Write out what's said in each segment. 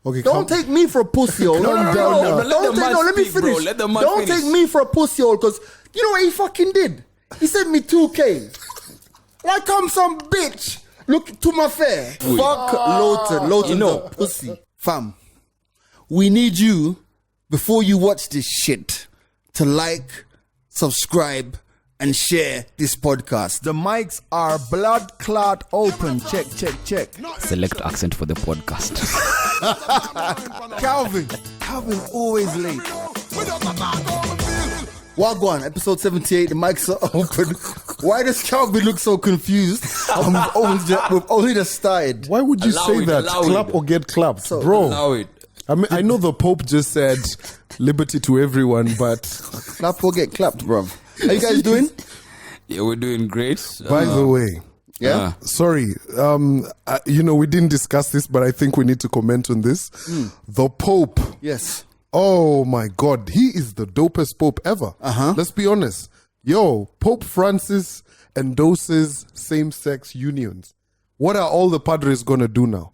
Okay, don't take me for a pussy hole. No, Let me finish. Don't take me for a pussy hole, because you know what he fucking did? He sent me 2K. Like I'm some bitch. Look to my fair. Fuck Lowton. Lowton's a pussy. Fam, we need you, before you watch this shit, to like, subscribe, and share this podcast. The mics are blood clot open. Check. Select accent for the podcast. Calvin always late. Wagwan, episode 78, the mics are open. Why does Calvin look so confused? We've only just started. Why would you say that? Clap or get clapped, bro? Allow it. I mean, I know the Pope just said liberty to everyone, but Clap or get clapped, bro. How you guys doing? Yeah, we're doing great. by the way, Yeah? sorry, we didn't discuss this, but I think we need to comment on this. The Pope. Yes. Oh my God, he is the dopest Pope ever. Let's be honest. Yo, Pope Francis endorses same-sex unions. What are all the padres gonna do now?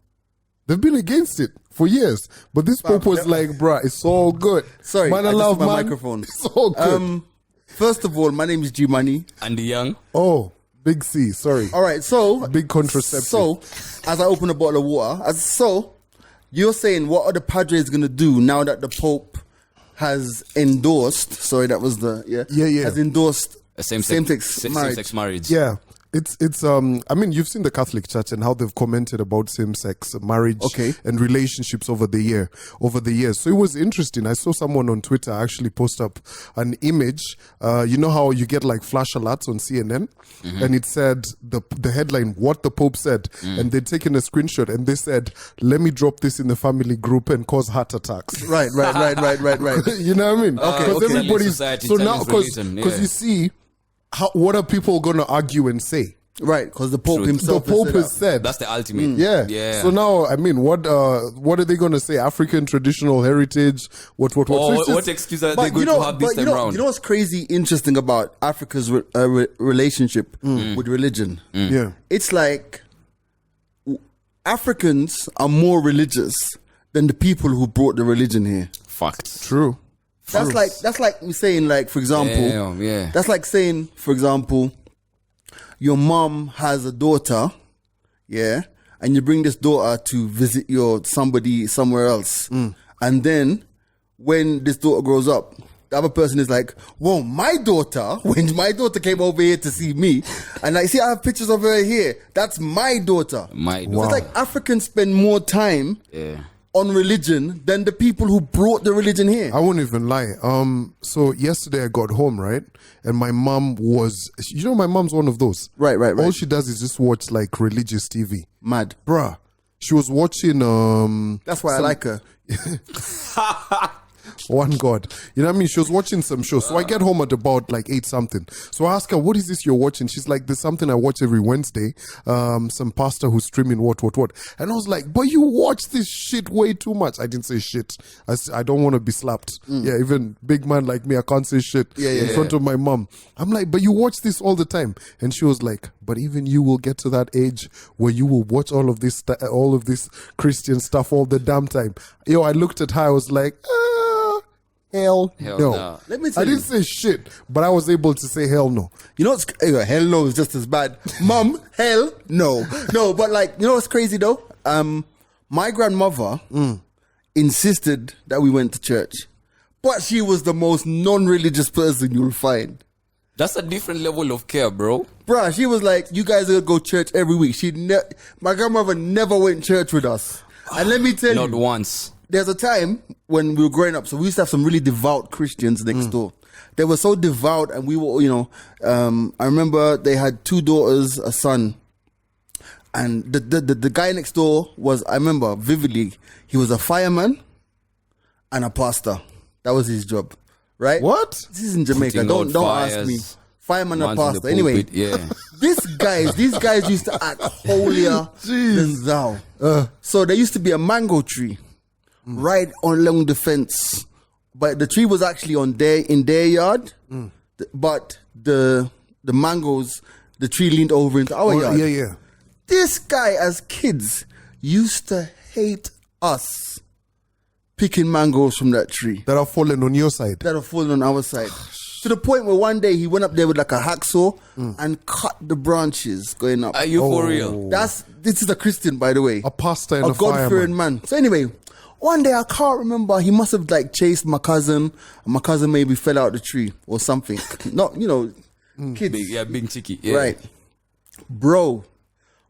They've been against it for years, but this Pope was like, bruh, it's all good. Sorry, man, I just love my man. microphone. It's all good. First of all, my name is G-Money. And the young. Oh, big C, sorry. All right, so... Big contraceptive. So, as I open a bottle of water, you're saying, what are the Padres going to do now that the Pope has endorsed... Sorry, that was the... Yeah. Has endorsed Same-sex marriage. Yeah. It's I mean, you've seen the Catholic Church and how they've commented about same-sex marriage and relationships over the years. So it was interesting. I saw someone on Twitter actually post up an image. You know how you get like flash alerts on CNN, and it said the headline, what the Pope said, and they'd taken a screenshot and they said, let me drop this in the family group and cause heart attacks. Right. You know what I mean? Because everybody's so now because you see. What are people going to argue and say? Right, because the Pope himself has said. That's the ultimate. Yeah. So now, I mean, what are they going to say? African traditional heritage? What excuse are they going to have this time around? You know what's crazy interesting about Africa's relationship with religion? Yeah. It's like Africans are more religious than the people who brought the religion here. Fact. True. That's like me saying, like, for example, that's like saying, for example, your mom has a daughter, and you bring this daughter to visit somebody somewhere else, and then when this daughter grows up, the other person is like, "Whoa, my daughter! When my daughter came over here to see me, and I see I have pictures of her here. That's my daughter." My daughter. So it's like Africans spend more time. On religion than the people who brought the religion here. I won't even lie. So yesterday I got home, right? And my mom my mom's one of those. Right. All she does is just watch like religious TV. Mad. Bruh. She was watching That's why I like her. One God. You know what I mean? She was watching some show. So I get home at about like 8 something. So I ask her, what is this you're watching? She's like, there's something I watch every Wednesday. Some pastor who's streaming what. And I was like, but you watch this shit way too much. I didn't say shit. I don't want to be slapped. Yeah, even big man like me, I can't say shit in front of my mom. I'm like, but you watch this all the time. And she was like, but even you will get to that age where you will watch all of this Christian stuff all the damn time. Yo, I looked at her, I was like, Hell no. Let me tell I didn't say shit, but I was able to say hell no. You know what's hell no is just as bad. Mom, hell no. No, but like, you know what's crazy though? My grandmother insisted that we went to church. But she was the most non-religious person you'll find. That's a different level of care, bro. Bruh, she was like, you guys are gonna go to church every week. My grandmother never went to church with us. And let me tell you. Not once. There's a time when we were growing up, so we used to have some really devout Christians next door. They were so devout, and we were, I remember they had 2 daughters, a son, and the guy next door was, I remember vividly, he was a fireman and a pastor. That was his job, right? What? This is in Jamaica. Don't ask me. Fireman and pastor. Anyway, these guys used to act holier than thou. So there used to be a mango tree right along the fence, but the tree was actually in their yard. But the mangoes, the tree leaned over into our yard. Yeah. This guy, as kids, used to hate us. picking mangoes from that tree that are fallen on your side. that are falling on our side. To the point where one day he went up there with like a hacksaw and cut the branches going up. Are you for real? This is a Christian, by the way. A pastor and a a God-fearing fireman. man. So anyway, one day I can't remember. He must have like chased my cousin, and my cousin maybe fell out the tree or something. Not, kids. Being cheeky. Yeah. Right. Bro,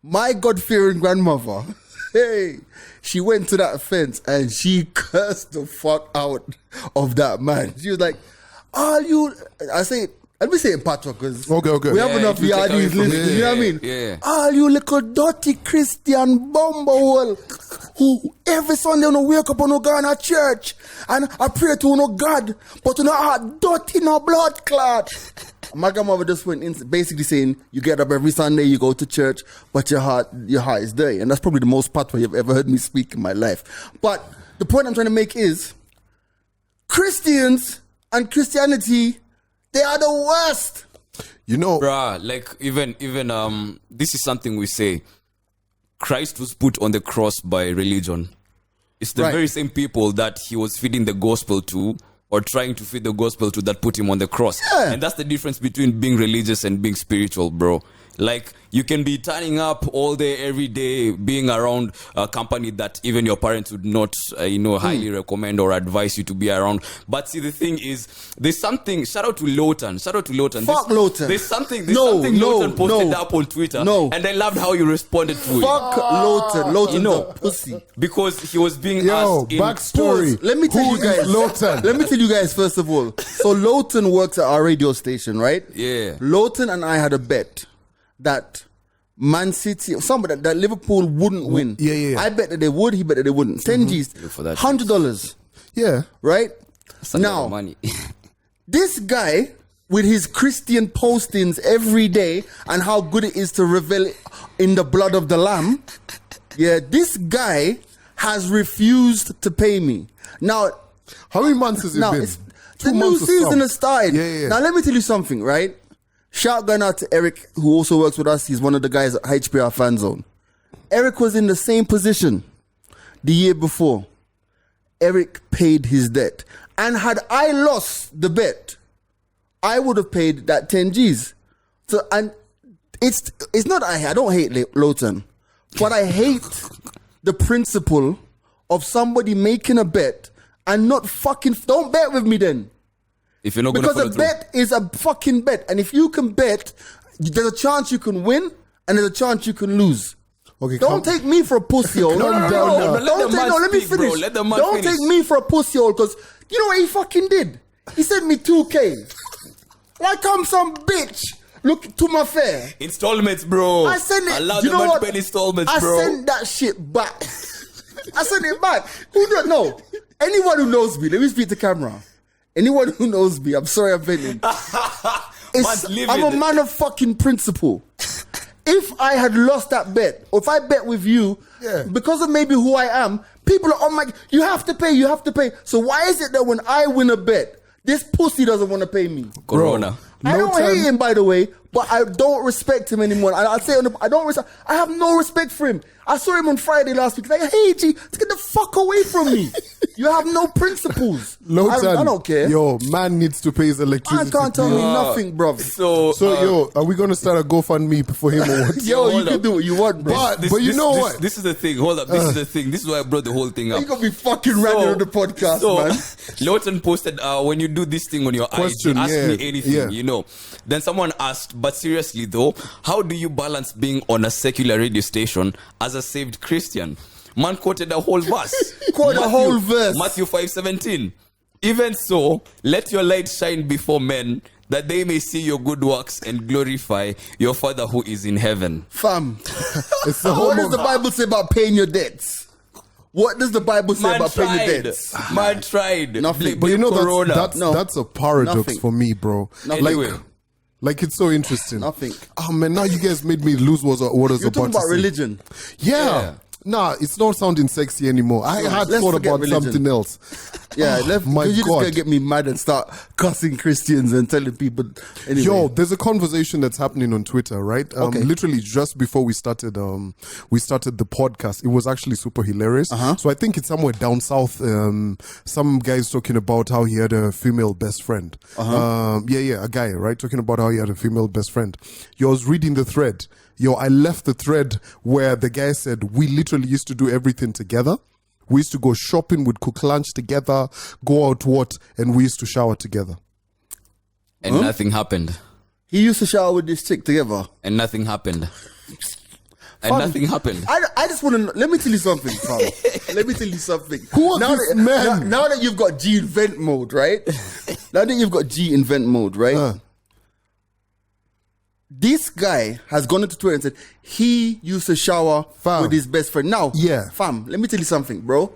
my God-fearing grandmother, hey, she went to that fence and she cursed the fuck out of that man. She was like, let me say it in Patois because okay. we have enough you take away VIDs from listening. it. You know what I mean? Yeah. All you little dirty Christian bumblehole who every Sunday you wake up and go in a church and I pray to no God, but you know heart dirty no blood clot. My grandmother just went in basically saying you get up every Sunday, you go to church, but your heart is dirty. And that's probably the most patois you've ever heard me speak in my life. But the point I'm trying to make is Christians and Christianity, they are the worst. Bruh, like even this is something we say. Christ was put on the cross by religion. It's the very same people that he was feeding the gospel to, or trying to feed the gospel to, that put him on the cross. Yeah. And that's the difference between being religious and being spiritual, bro. Like, you can be turning up all day, every day, being around a company that even your parents would not, highly recommend or advise you to be around. But see, the thing is, there's something, shout out to Lawton. Fuck Lawton. There's something Lawton posted up on Twitter. And I loved how you responded to it. Fuck Lawton. Lawton's a pussy. Because he was being asked backstory. Let me tell you guys. Lawton? Let me tell you guys first of all. So Lawton works at our radio station, right? Yeah. Lawton and I had a bet that Man City, somebody that Liverpool wouldn't win. Yeah. I bet that they would. He bet that they wouldn't. 10 G's, for that. $100. Yeah. Right That's a lot now, of money. this guy with his Christian postings every day and how good it is to revel in the blood of the Lamb. Yeah, this guy has refused to pay me. Now, how many months has it been? The new season has started. Yeah. Now, let me tell you something, right? Shout going out to Eric, who also works with us. He's one of the guys at HBR Fan Zone. Eric was in the same position the year before. Eric paid his debt. And had I lost the bet, I would have paid that 10 G's. So, and it's not, I don't hate Lawton, but I hate the principle of somebody making a bet and not don't bet with me then. If you're not because a bet is a fucking bet, and if you can bet, there's a chance you can win, and there's a chance you can lose. Okay, don't take me for a pussy hole. No, let me finish. Don't take me for a pussy hole, because you know what he fucking did? He sent me 2K. Like I'm some bitch. Look to my fare. Installments, bro. I sent it. Allow the man to pay installments, bro. I sent that shit back. I sent it back. Who don't know? Anyone who knows me, let me speak to camera. Anyone who knows me, I'm sorry I'm venting. I'm a man of fucking principle. If I had lost that bet, or if I bet with you, because of maybe who I am, people are, oh my, you have to pay. So why is it that when I win a bet, this pussy doesn't want to pay me? Corona. I don't hate him, by the way, but I don't respect him anymore. I'll say I have no respect for him. I saw him on Friday last week. Like, hey, G, get the fuck away from me. You have no principles. I don't care. Yo, man needs to pay his electricity. Man can't tell me nothing, bro. So, are we going to start a GoFundMe for him or what? Yo, you can do what you want, bro. But you know what? This is the thing. Hold up. This is the thing. This is why I brought the whole thing up. You gonna be fucking ranting on the podcast, man. Lawton posted, when you do this thing on your IG, ask me anything, you know. Then someone asked, but seriously though, how do you balance being on a secular radio station as a saved Christian? Man quoted a whole verse. Matthew 5:17. Even so, let your light shine before men, that they may see your good works and glorify your Father who is in heaven. Fam, what does the Bible say about paying your debts? What does the Bible say about paying your debts? Man tried. Nothing. But you know, that's a paradox for me, bro. Like it's so interesting. Nothing. Oh man, now you guys made me lose what I was You're about talking about to say. religion. Yeah. Nah, it's not sounding sexy anymore. I had thought about something else. Yeah, left. My You're just God. gonna get me mad and start cussing Christians and telling people. Anyway. Yo, there's a conversation that's happening on Twitter, right? Okay. Literally just before we started the podcast. It was actually super hilarious. So I think it's somewhere down south. Some guy's talking about how he had a female best friend. A guy, right? Talking about how he had a female best friend. Yo, I was reading the thread. Yo, I left the thread where the guy said, we literally used to do everything together. We used to go shopping, we'd cook lunch together, go out and we used to shower together. And nothing happened. He used to shower with this chick together. And nothing happened. And nothing happened. I just want to let me tell you something, fam. Let me tell you something. Who are these men? Now that you've got G in vent mode, right? This guy has gone into Twitter and said he used to shower with his best friend. Now, fam, let me tell you something, bro.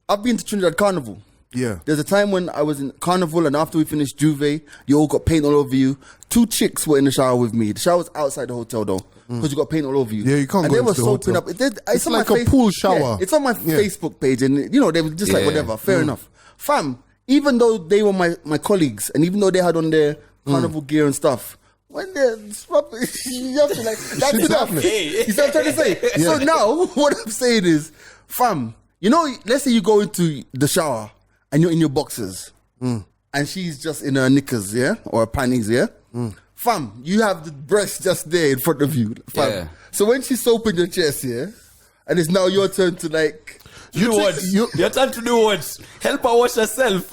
I've been to Trinidad Carnival. Yeah. There's a time when I was in Carnival and after we finished Juve, you all got paint all over you. 2 chicks were in the shower with me. The shower's outside the hotel though, because you got paint all over you. Yeah, you can't and go they were into the soaping hotel. up. It's like a pool shower. Yeah, it's on my Facebook page and, you know, they were just like, whatever, fair enough. Fam, even though they were my colleagues and even though they had on their Carnival gear and stuff, when they're you have to like, that's enough. You see what I'm trying to say? Yeah. So now, what I'm saying is, fam, you know, let's say you go into the shower and you're in your boxers and she's just in her knickers, yeah? Or her panties, yeah? Fam, you have the breast just there in front of you, fam. Yeah. So when she's soaping your chest, yeah? And it's now your turn to like... You do what? Your time to do what? Help her wash herself.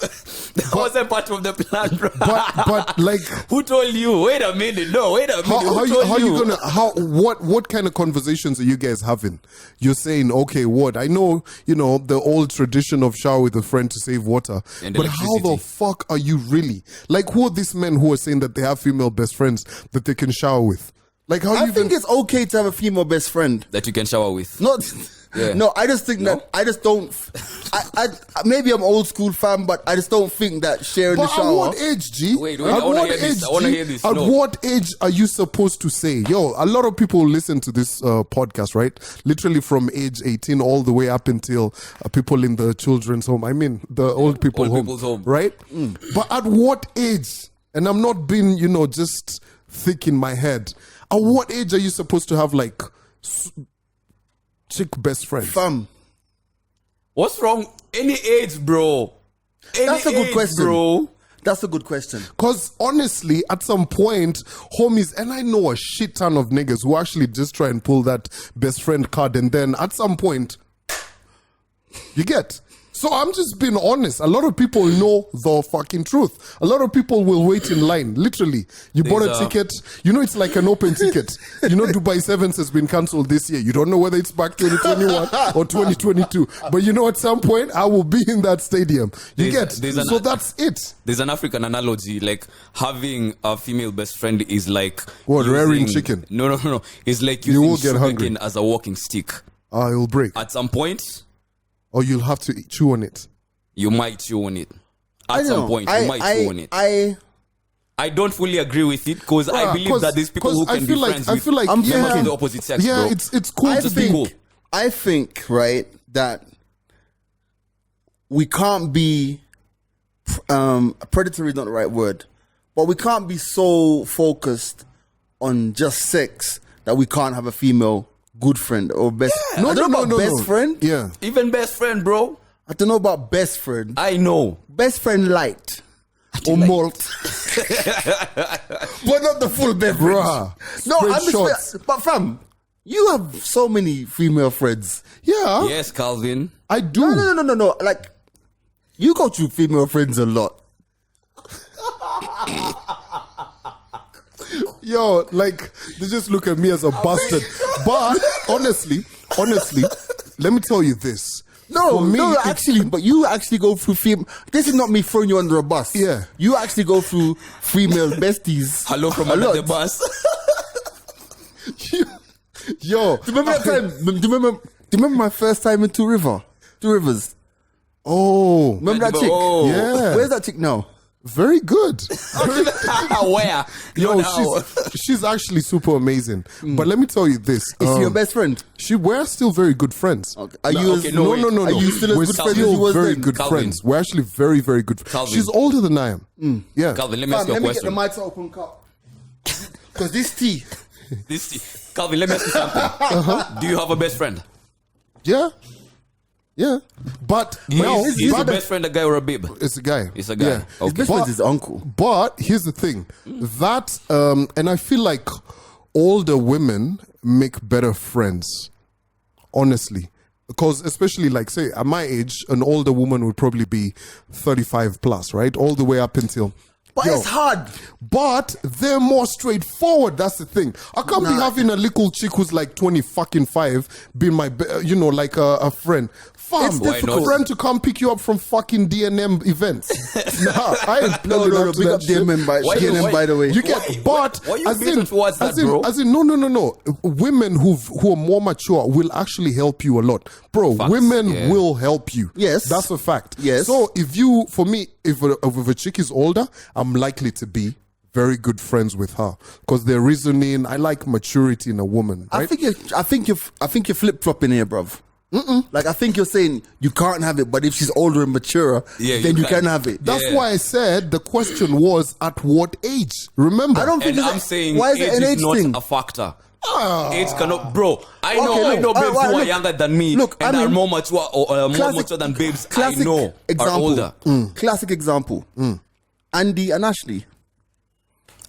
That wasn't part of the plan, bro. But like, who told you? Wait a minute. No, wait a minute. What kind of conversations are you guys having? You're saying, okay, what? I know, you know, the old tradition of shower with a friend to save water. And but how the fuck are you really? Like, who are these men who are saying that they have female best friends that they can shower with? Like, how I think it's okay to have a female best friend. That you can shower with. Not... Yeah. No, I just think that I just don't. I maybe I'm old school fam, but I just don't think that sharing the shower. At what age, G? Wait, I want to hear this. At what age are you supposed to say? Yo, a lot of people listen to this podcast, right? Literally from age 18 all the way up until people in the children's home. I mean, the old people's home, right? But at what age? And I'm not being, you know, just thick in my head. At what age are you supposed to have like chick best friends? Fam. What's wrong? Any age, bro. That's a good question, bro. That's a good question. Because honestly, at some point, homies, and I know a shit ton of niggas who actually just try and pull that best friend card, and then at some point, you get. So I'm just being honest. A lot of people know the fucking truth. A lot of people will wait in line. Literally, you bought a ticket. You know it's like an open ticket. You know Dubai Sevens has been cancelled this year. You don't know whether it's back 2021 or 2022. But you know at some point I will be in that stadium. You get. So that's it. There's an African analogy. Like having a female best friend is like what, rearing chicken? No. It's like using sugarcane as a walking stick. It will break at some point. Or you'll have to chew on it. You might chew on it. At some point, you might chew on it. I don't fully agree with it because I believe that these people who can be friends with members of the opposite sex, bro. It's cool. I think, right, that we can't be predatory is not the right word, but we can't be so focused on just sex that we can't have a female good friend or best. Yeah. I don't know about best friend. Yeah, even best friend, bro. I don't know about best friend. I know best friend light or malt, but not the full beverage. Bruh. No, I'm just. But fam, you have so many female friends. Yeah. Yes, Calvin. I do. No. Like you go to female friends a lot. Yo, like they just look at me as a bastard. But honestly, let me tell you this. But you actually go through female. This is not me throwing you under a bus. Yeah, you actually go through female besties. Hello from under the bus. Yo, do you remember that time? Do you remember my first time in Two Rivers? Oh, remember that chick? Yeah. Where's that chick now? Very good. Where? Yo, she's actually super amazing. But let me tell you this. Is she your best friend? We're still very good friends. Okay. Are you no. Are you still as We're good friends as still you was very then? good friends. We're actually very, very good. She's older than I am. Yeah. Calvin, let me ask you a Let me get the question. mics open, cup. Because this tea. Calvin, let me ask you something. Do you have a best friend? Yeah. Yeah. But now, Is your best friend a guy or a babe? it's a guy. It's a guy. Yeah. His Okay. best friend is his uncle. But here's the thing. That and I feel like older women make better friends. Honestly. Because especially like say at my age, an older woman would probably be 35 plus, right? All the way up until But it's hard. But they're more straightforward. That's the thing. I can't be having a little chick who's like 5 being my, like a friend. Fam, It's difficult. a friend to come pick you up from fucking DNM events. Nah, I ain't No, pulling up to big that up shit. DNM by the way. You get, but why you as bitter in, towards that, as in, bro? as in, no. Women who are more mature will actually help you a lot, bro. Facts, women yeah. will help you. Yes. That's a fact. Yes. So if a chick is older, I'm likely to be very good friends with her because their reasoning. I like maturity in a woman. Right? I think you're flip flopping here, bruv. Like I think you're saying you can't have it, but if she's older and maturer, Yeah, then you you can. can have it. That's why I said the question was at what age. Remember, I don't think And it's I'm saying why is age it an is age not thing? a factor. Age cannot, bro. I know, Okay, I know look, babes alright, who are look. younger than me Look, and I are mean, more mature or more classic- mature than babes I Classic know example. are older. Classic example. Andy and Ashley.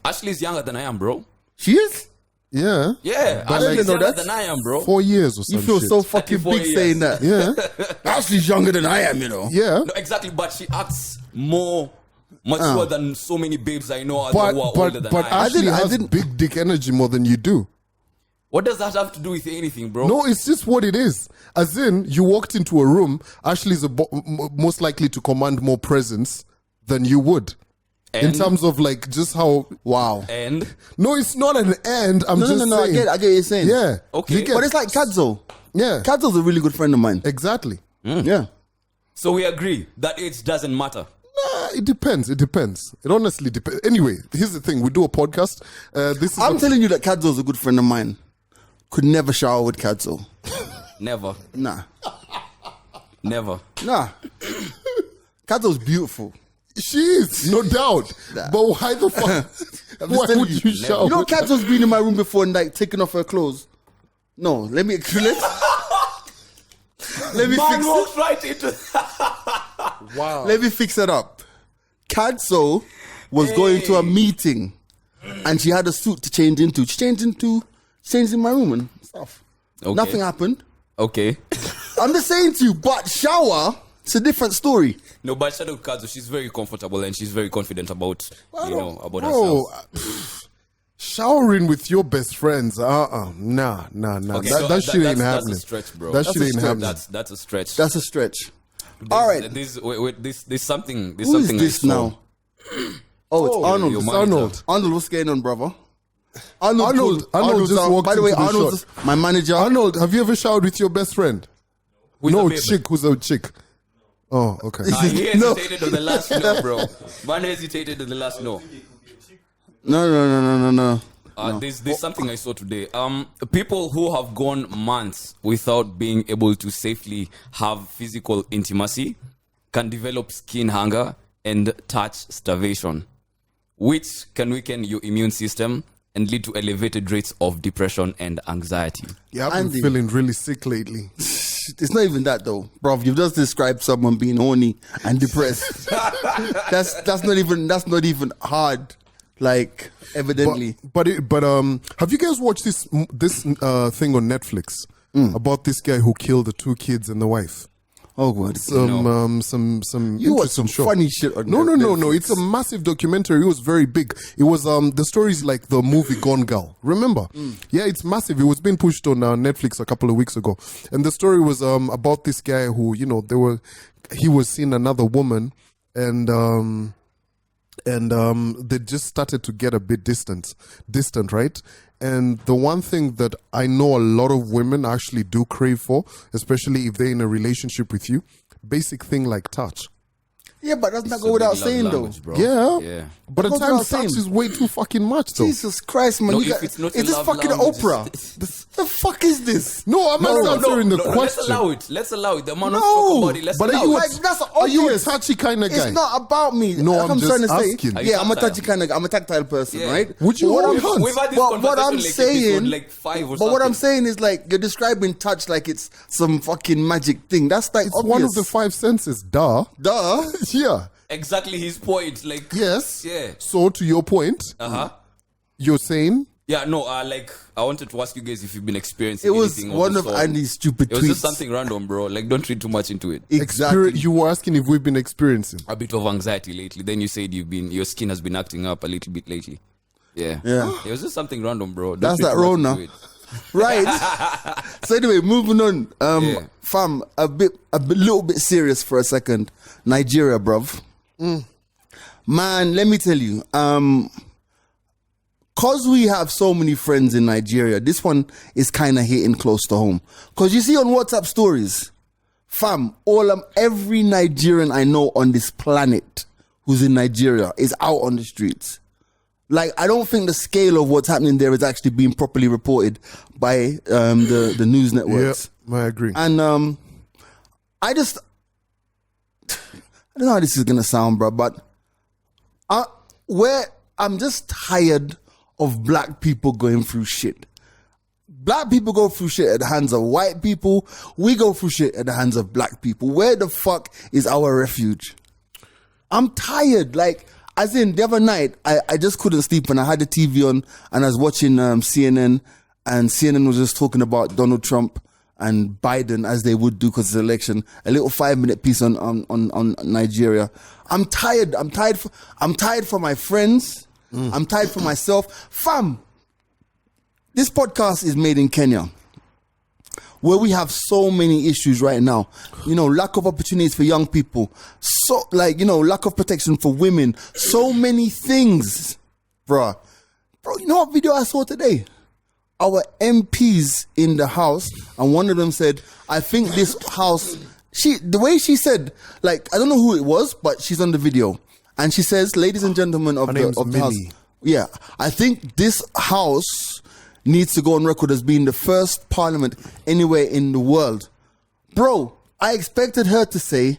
Ashley's younger than I am, bro. She is. yeah, Yeah, But Ashley's like- younger that. than I am, bro. 4 years or You something. feel so fucking 34 big years. saying that. Yeah, Ashley's younger than I am, yeah. No, exactly, but she acts more mature than so many babes I know who are older than But I am. Ashley I has didn't- big dick energy more than you do. What does that have to do with anything, bro? No, it's just what it is. As in, you walked into a room, Ashley's most likely to command more presence than you would. In And- terms of like just how. Wow. And No, it's not an end. I'm No, just no, saying. I get what you're saying. Yeah. Okay. You get- But it's like Kadzo. yeah. Kadzo's a really good friend of mine. Exactly. Yeah. so we agree that age doesn't matter. It depends. It depends. It honestly depends. Anyway, here's the thing. We do a podcast. This is I'm telling you that Kadzo's a good friend of mine. Could never shower with Kadzo. Never. Nah. Never. Nah. Kadzo's beautiful. she is, no doubt. Nah. But why the fuck? I'm just Why telling would you shout? You know Kadzo's been in my room before and like taking off her clothes. No, let me fix Man walks right into Wow. Let me fix it up. Kadzo was going to a meeting and she had a suit to change into. She changed in my room and stuff. Okay. Nothing happened. Okay. I'm just saying to you, but shower, it's a different story. No, but shout out Kazu. She's very comfortable and she's very confident about about Bro, herself. showering with your best friends. Nah. Okay, that so shit ain't that's happening. a stretch, bro. That That's shit a ain't stretch. happening. That's a stretch. That's a stretch. All right. There's something. There's Who is something this I saw. now? Oh, it's Arnold. your It's manager. Arnold. Arnold, what's going on, brother? Arnold just walked by the way, into the Arnold's shot. my manager. Arnold, have you ever showered with your best friend? Who's No, the babe? chick. Who's a chick? Oh, okay. He No. hesitated on the last no, bro. Man hesitated on the last no. No. There's something I saw today. People who have gone months without being able to safely have physical intimacy can develop skin hunger and touch starvation, which can weaken your immune system and lead to elevated rates of depression and anxiety. Yeah, I've been Andy. feeling really sick lately. It's not even that though, bro. You've just described someone being horny and depressed. that's not even hard. Like evidently, But have you guys watched this thing on Netflix about this guy who killed the 2 kids and the wife? oh god, Some you watch some interesting show. funny shit on No. Netflix. It's a massive documentary. It was very big. It was the story is like the movie Gone Girl. Remember? Yeah, it's massive. It was being pushed on Netflix a couple of weeks ago, and the story was about this guy who he was seeing another woman, and they just started to get a bit distant, right? And the one thing that I know a lot of women actually do crave for, especially if they're in a relationship with you, basic thing like touch. Yeah, but doesn't that go without saying though? Bro. Yeah. But at times touch is way too fucking much though. Jesus Christ, man. No, Is this fucking Oprah? The fuck is this? No, I'm not answering the question. Let's allow it. The man talk about it. Let's allow it. Like, that's are you a touchy kind of guy? It's not about me. No, I'm just trying to asking. say. Yeah, I'm a touchy kind of guy. I'm a tactile person, right? Would you hold hands? We've had this What I'm saying, like 5 or but something. what I'm saying is like you're describing touch like it's some fucking magic thing. That's like It's obvious. one of the 5 senses. Duh. Yeah. Exactly his point. Like Yes. Yeah. So to your point, you're saying. Yeah, no, like I wanted to ask you guys if you've been experiencing It was anything one the of sort. Andy's stupid It was tweets. just something random, bro. Like, don't read too much into it. Exactly. You were asking if we've been experiencing A bit of anxiety lately. Then you said your skin has been acting up a little bit lately. Yeah. It was just something random, bro. That's that Rona. Right. So anyway, moving on. Fam, a little bit serious for a second. Nigeria, bruv. Man, let me tell you. Cause we have so many friends in Nigeria, this one is kind of hitting close to home. Cause you see on WhatsApp stories, fam, every Nigerian I know on this planet who's in Nigeria is out on the streets. Like, I don't think the scale of what's happening there is actually being properly reported by the news networks. Yeah, I agree. And I don't know how this is gonna sound, bro, but I'm just tired of black people going through shit. Black people go through shit at the hands of white people. We go through shit at the hands of black people. Where the fuck is our refuge? I'm tired. Like, as in, the other night, I just couldn't sleep and I had the TV on and I was watching CNN, and CNN was just talking about Donald Trump and Biden as they would do because it's an election. A little 5-minute piece on Nigeria. I'm tired. I'm tired for my friends. I'm tired for myself. Fam, this podcast is made in Kenya, where we have so many issues right now. You know, lack of opportunities for young people. So, like, you know, lack of protection for women. So many things, bruh. Bro, you know what video I saw today? Our MPs in the house, and one of them said, I think this house, the way she said, like, I don't know who it was, but she's on the video. And she says, ladies and gentlemen of the house. Yeah, I think this house needs to go on record as being the first parliament anywhere in the world. Bro, I expected her to say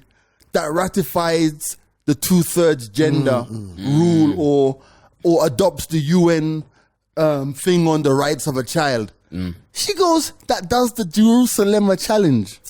that ratifies the 2/3 gender rule or adopts the UN thing on the rights of a child. She goes, that does the Jerusalem challenge.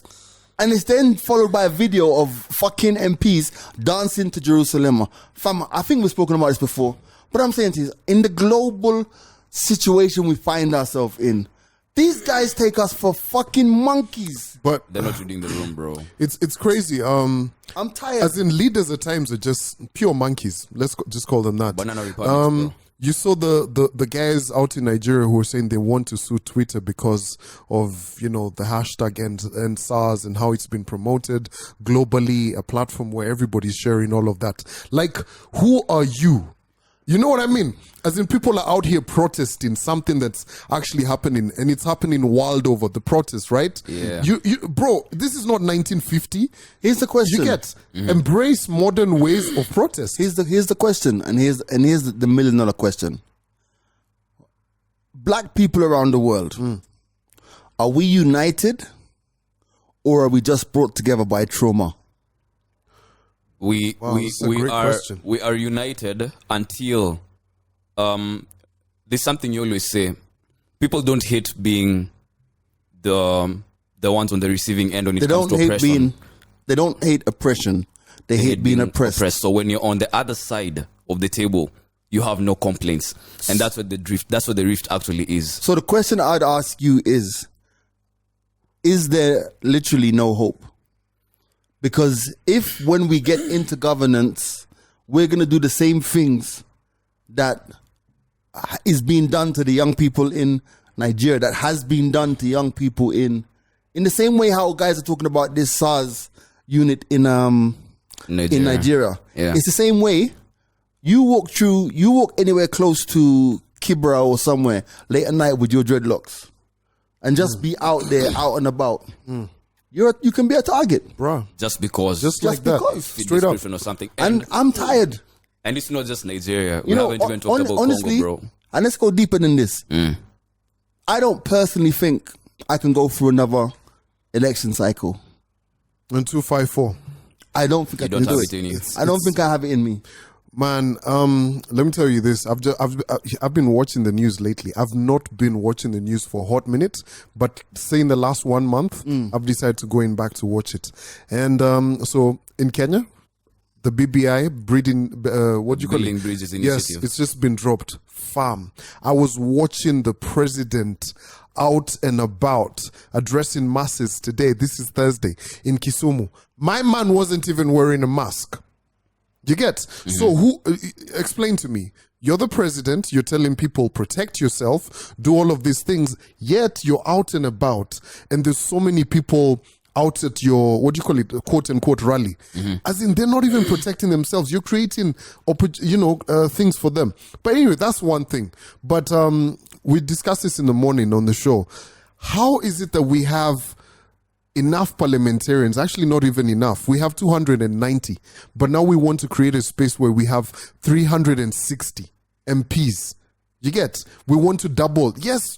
And it's then followed by a video of fucking MPs dancing to Jerusalem. Fam, I think we've spoken about this before. But I'm saying to you, in the global situation we find ourselves in, these guys take us for fucking monkeys. But they're not reading the room, bro. It's crazy. I'm tired. As in, leaders at times are just pure monkeys. Let's just call them that. Banana Republic, you saw the guys out in Nigeria who were saying they want to sue Twitter because of, you know, the hashtag and SARS and how it's been promoted globally, a platform where everybody's sharing all of that. Like, who are you? You know what I mean? As in, people are out here protesting something that's actually happening, and it's happening wild over the protest, right? Yeah. You bro, this is not 1950. Here's the question. You get embrace modern ways of protest. Here's the question, and here's the $1 million question. Black people around the world, are we united, or are we just brought together by trauma? We are united until there's something you always say. People don't hate being the ones on the receiving end when it comes to oppression. They don't hate oppression. They hate being oppressed. So when you're on the other side of the table, you have no complaints, and that's what the rift actually is. So the question I'd ask you is there literally no hope? Because if when we get into governance, we're going to do the same things that is being done to the young people in Nigeria, that has been done to young people in the same way how guys are talking about this SARS unit in Nigeria. Yeah. It's the same way. You walk anywhere close to Kibra or somewhere late at night with your dreadlocks and just be out there, out and about. you can be a target, bruh. Just because. Just like that. Straight up. Or something. And I'm tired. And it's not just Nigeria. We haven't even talked about honestly, Congo, bro. And let's go deeper than this. I don't personally think I can go through another election cycle. And 254. I don't think I can do it. I don't think I have it in me. Man, let me tell you this. I've been watching the news lately. I've not been watching the news for a hot minute, but say in the last 1 month, I've decided to go in back to watch it. And so in Kenya, the BBI breeding, what do you call it? Bridges Yes, initiative. it's just been dropped. Farm. I was watching the president out and about addressing masses today. This is Thursday in Kisumu. My man wasn't even wearing a mask. You get? So who, explain to me, you're the president, you're telling people protect yourself, do all of these things, yet you're out and about and there's so many people out at your, what do you call it, quote unquote rally. As in, they're not even protecting themselves. You're creating, things for them. But anyway, that's one thing. But we discussed this in the morning on the show. How is it that we have enough parliamentarians? Actually, not even enough. We have 290. But now we want to create a space where we have 360 MPs. You get? We want to double. Yes,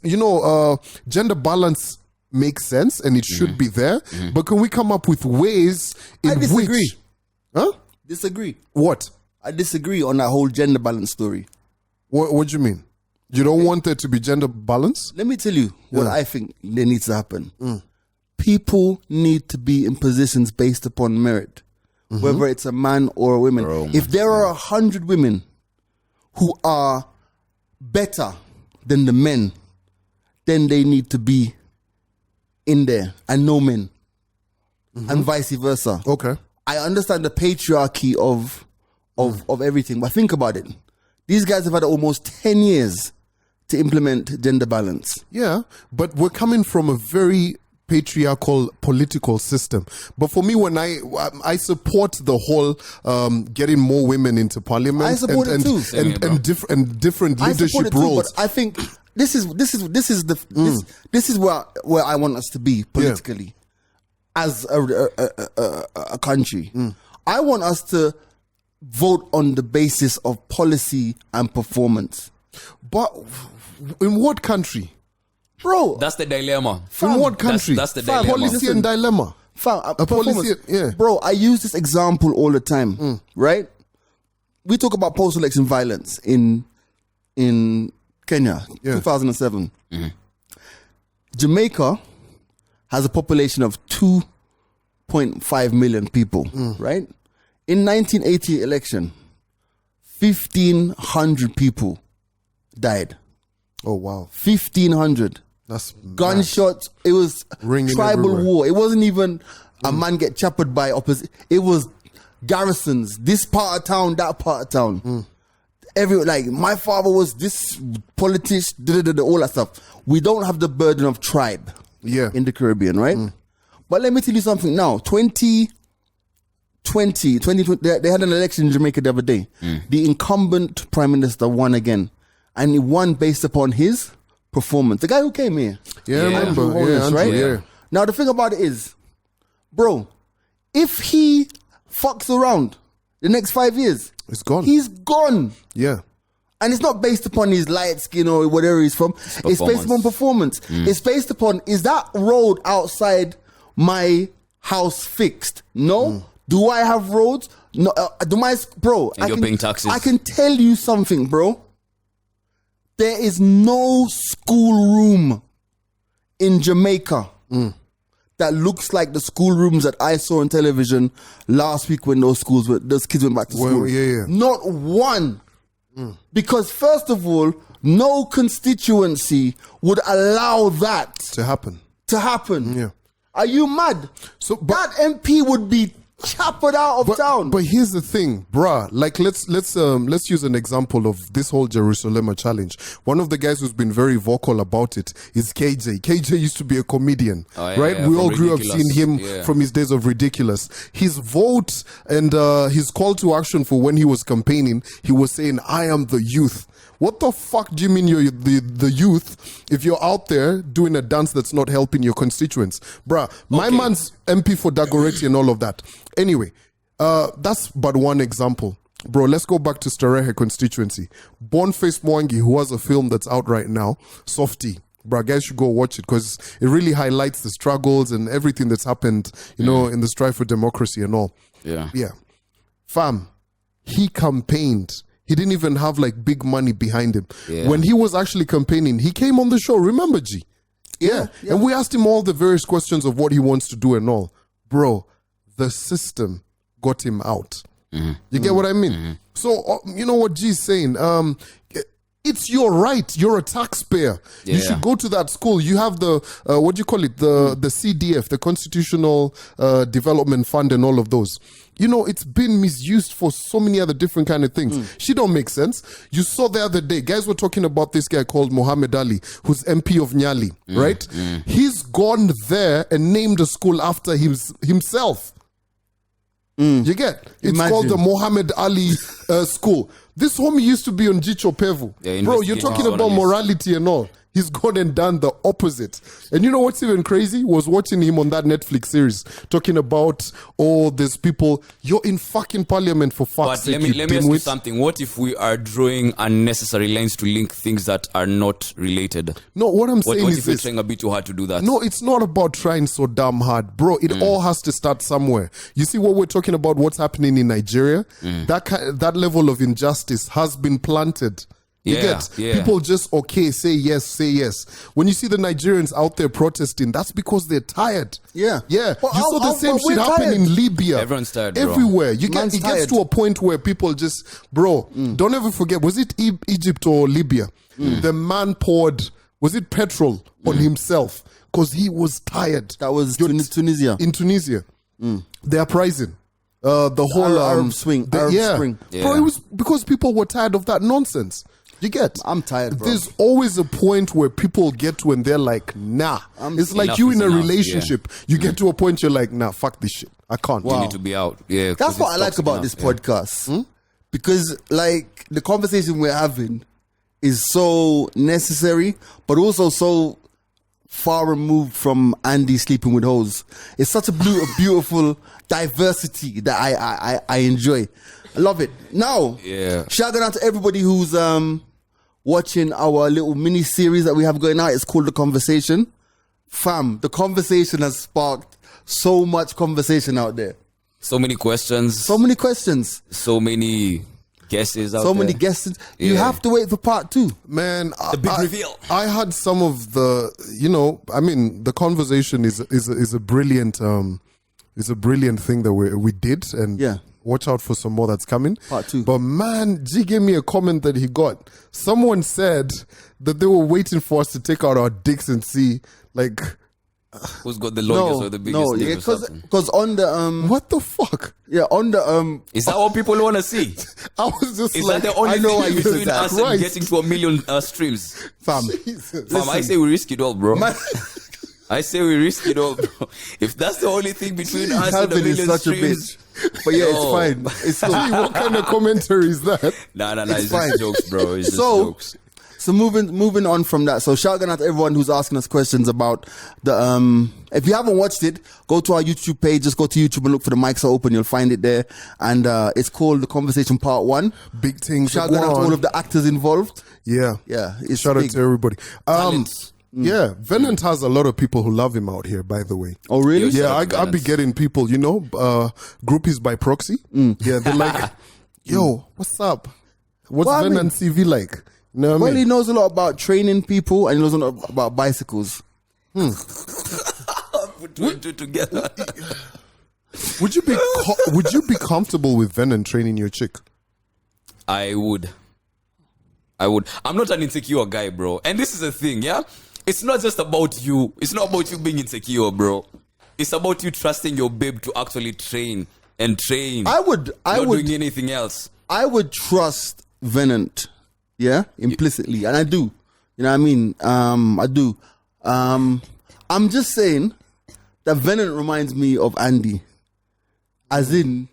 gender balance makes sense and it should be there. But can we come up with ways in I disagree. which... Huh? Disagree. What? I disagree on that whole gender balance story. What do you mean? You don't want there to be gender balance? Let me tell you what I think there needs to happen. People need to be in positions based upon merit, whether it's a man or a woman. If there are 100 women who are better than the men, then they need to be in there, and no men, and vice versa. Okay. I understand the patriarchy of everything, but think about it. These guys have had almost 10 years to implement gender balance. Yeah, but we're coming from a very patriarchal political system. But for me, when I support the whole getting more women into parliament, I support it too. and different I leadership support it too, roles. but I think this is where I want us to be politically as a country. I want us to vote on the basis of policy and performance. But in what country? Bro, That's the dilemma. In what country? That's the dilemma. Policy and dilemma. a policy, yeah. Bro, I use this example all the time, right? We talk about post-election violence in Kenya, 2007. Jamaica has a population of 2.5 million people, right? In 1980 election, 1,500 people died. Oh, wow. 1,500. That's gunshots. It was ringing tribal everywhere. war. It wasn't even a man get choppered by opposite. It was garrisons. This part of town, that part of town. My father was this politician, all that stuff. We don't have the burden of tribe in the Caribbean, right? But let me tell you something now. 2020, they had an election in Jamaica the other day. The incumbent prime minister won again. And he won based upon his performance. The guy who came here. Yeah, I remember. Andrew, right? Yeah. Now, the thing about it is, bro, if he fucks around the next 5 years, It's gone. He's gone. Yeah. And it's not based upon his light skin or whatever he's from. It's based upon performance. It's based upon, is that road outside my house fixed? No. Do I have roads? No. Bro, And you're paying taxes. I can tell you something, bro. There is no schoolroom in Jamaica that looks like the schoolrooms that I saw on television last week when those kids went back to school. Not one. Because first of all, no constituency would allow that to happen. Yeah. Are you mad? That MP would be choppered out of town. But here's the thing, bruh. Like let's use an example of this whole Jerusalem challenge. One of the guys who's been very vocal about it is KJ. KJ used to be a comedian, right? We all grew up seeing him from his days of Ridiculous. His vote and his call to action for when he was campaigning, he was saying, "I am the youth." What the fuck do you mean you're the youth if you're out there doing a dance that's not helping your constituents? Bruh, my man's MP for Dagoretti and all of that. Anyway, that's but one example. Bro, let's go back to Starehe constituency. Boniface Mwangi, who has a film that's out right now, Softy. Bro, guys should go watch it because it really highlights the struggles and everything that's happened, you know, in the strive for democracy and all. Yeah. Yeah. Fam, he campaigned. He didn't even have like big money behind him. Yeah. When he was actually campaigning, he came on the show. Remember, G? Yeah. And we asked him all the various questions of what he wants to do and all. Bro, the system got him out. Mm-hmm. You get what I mean? Mm-hmm. So, you know what G's saying? It's your right. You're a taxpayer. Yeah. You should go to that school. You have the, what do you call it? The CDF, the Constitutional Development Fund and all of those. You know, it's been misused for so many other different kind of things. She don't make sense. You saw the other day, guys were talking about this guy called Mohammed Ali, who's MP of Nyali, right? He's gone there and named a school after himself. You get? It's called the Mohammed Ali School. This homie used to be on Jicho Pevu. Yeah, bro, you're talking about morality and all. He's gone and done the opposite. And you know what's even crazy? Was watching him on that Netflix series talking about, there's people, you're in fucking parliament for fuck's sake. But let me ask you something. What if we are drawing unnecessary lines to link things that are not related? No, what I'm saying is if you're trying a bit too hard to do that? No, it's not about trying so damn hard. Bro, it all has to start somewhere. You see what we're talking about, what's happening in Nigeria? That level of injustice has been planted. People just say yes. When you see the Nigerians out there protesting, that's because they're tired. Yeah. You saw the same shit happen in Libya. Everyone's tired, bro. Everywhere. It gets to a point where people just, don't ever forget, was it Egypt or Libya? The man poured, was it petrol on himself? Because he was tired. That was Tunisia. In Tunisia. The uprising. The whole Arab Spring. Bro, it was because people were tired of that nonsense. You get? I'm tired, bro. There's always a point where people get to and they're like, nah. It's like you in a relationship. You get to a point you're like, nah, fuck this shit. I can't. You need to be out. Yeah. That's what I like about this podcast. Because like the conversation we're having is so necessary, but also so far removed from Andy sleeping with hoes. It's such a beautiful diversity that I enjoy. I love it. Now, shout out to everybody who's watching our little mini series that we have going out. It's called The Conversation. Fam, the conversation has sparked so much conversation out there. So many questions. So many questions. So many guesses out there. So many guesses. You have to wait for part 2. Man, the big reveal. I had some of the, the conversation is a brilliant thing that we did, and watch out for some more that's coming. Part 2. But man, G gave me a comment that he got. Someone said that they were waiting for us to take out our dicks and see, like, who's got the longest or the biggest dick or something. Because on the what the fuck? Yeah, on the is that what people want to see? I was just is like, that the only thing between us right. and getting to 1 million streams? Fam, I say we risk it all, bro. I say we risk it all, bro. If that's the only thing between us and 1 million streams. But yeah, it's fine. It's fine. What kind of commentary is that? Nah. It's just jokes, bro. It's just jokes. So moving on from that. So shout out to everyone who's asking us questions about the if you haven't watched it, go to our YouTube page. Just go to YouTube and look for The Mics Are Open. You'll find it there. And it's called The Conversation Part 1. Big things. Shout out to all of the actors involved. Yeah. Shout out to everybody. Yeah, Venom has a lot of people who love him out here, by the way. Oh, really? Yeah, I'll be getting people, groupies by proxy. Yeah, they're like, yo, what's up? What's Venom CV like? You know what I mean? He knows a lot about training people and he knows a lot about bicycles. Put two and two together. Would you be comfortable with Venom training your chick? I would. I'm not an insecure guy, bro. And this is the thing, yeah? It's not just about you. It's not about you being insecure, bro. It's about you trusting your babe to actually train. I would doing anything else. I would trust Venant, implicitly. And I do. You know what I mean? I do. I'm just saying that Venant reminds me of Andy. As in,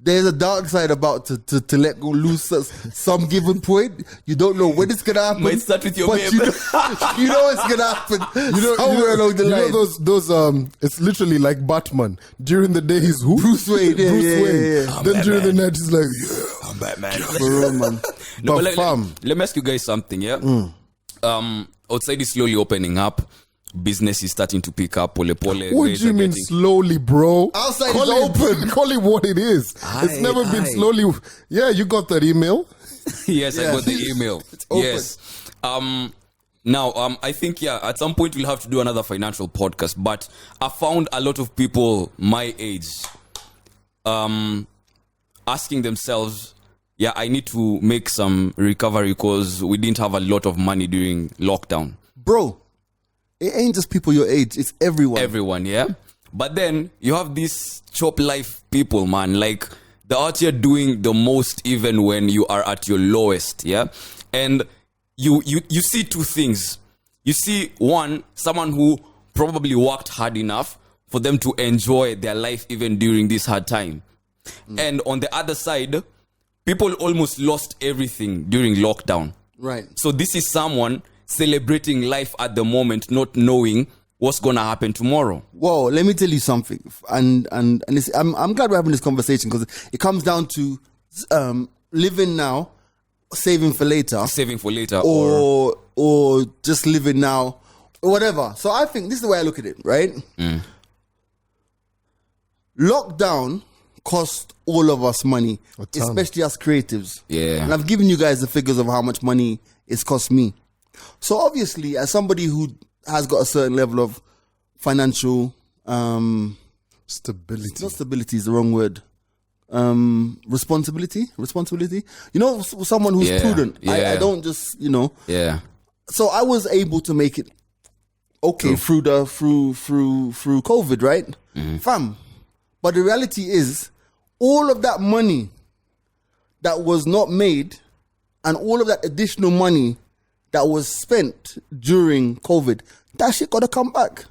there's a dark side about to let go loose at some given point. You don't know when it's gonna happen. Might start with your but babe. you know it's gonna happen. Somewhere along the line. You know those it's literally like Batman. During the day he's who? Bruce Wayne. Yeah, Bruce Wayne. yeah. Then during the night he's like, yeah, I'm Batman. For real, man. No, but but fam. let me ask you guys something, yeah? Outside is slowly opening up. Business is starting to pick up. Pole. What do you mean slowly, bro? Outside call is open. Call it what it is. It's never been slowly. Yeah, you got that email. Yes, Yeah. I got the email. open. Yes. Now, I think, at some point we'll have to do another financial podcast, but I found a lot of people my age asking themselves, I need to make some recovery because we didn't have a lot of money during lockdown. Bro, it ain't just people your age. It's everyone. Everyone, yeah? But then you have these chop life people, man. Like, they're out here doing the most even when you are at your lowest, yeah? And you see two things. You see, one, someone who probably worked hard enough for them to enjoy their life even during this hard time. And on the other side, people almost lost everything during lockdown. Right. So this is someone celebrating life at the moment, not knowing what's going to happen tomorrow. Whoa, let me tell you something. And it's, I'm glad we're having this conversation because it comes down to living now, saving for later. Saving for later. Or just living now, or whatever. So I think this is the way I look at it, right? Lockdown cost all of us money, especially us creatives. Yeah. And I've given you guys the figures of how much money it's cost me. So obviously, as somebody who has got a certain level of financial Stability. not stability is the wrong word. Responsibility. You know, someone who's prudent. I don't just, Yeah. So I was able to make it okay through COVID, right? Fam. But the reality is, all of that money that was not made and all of that additional money that was spent during COVID, that shit gotta come back.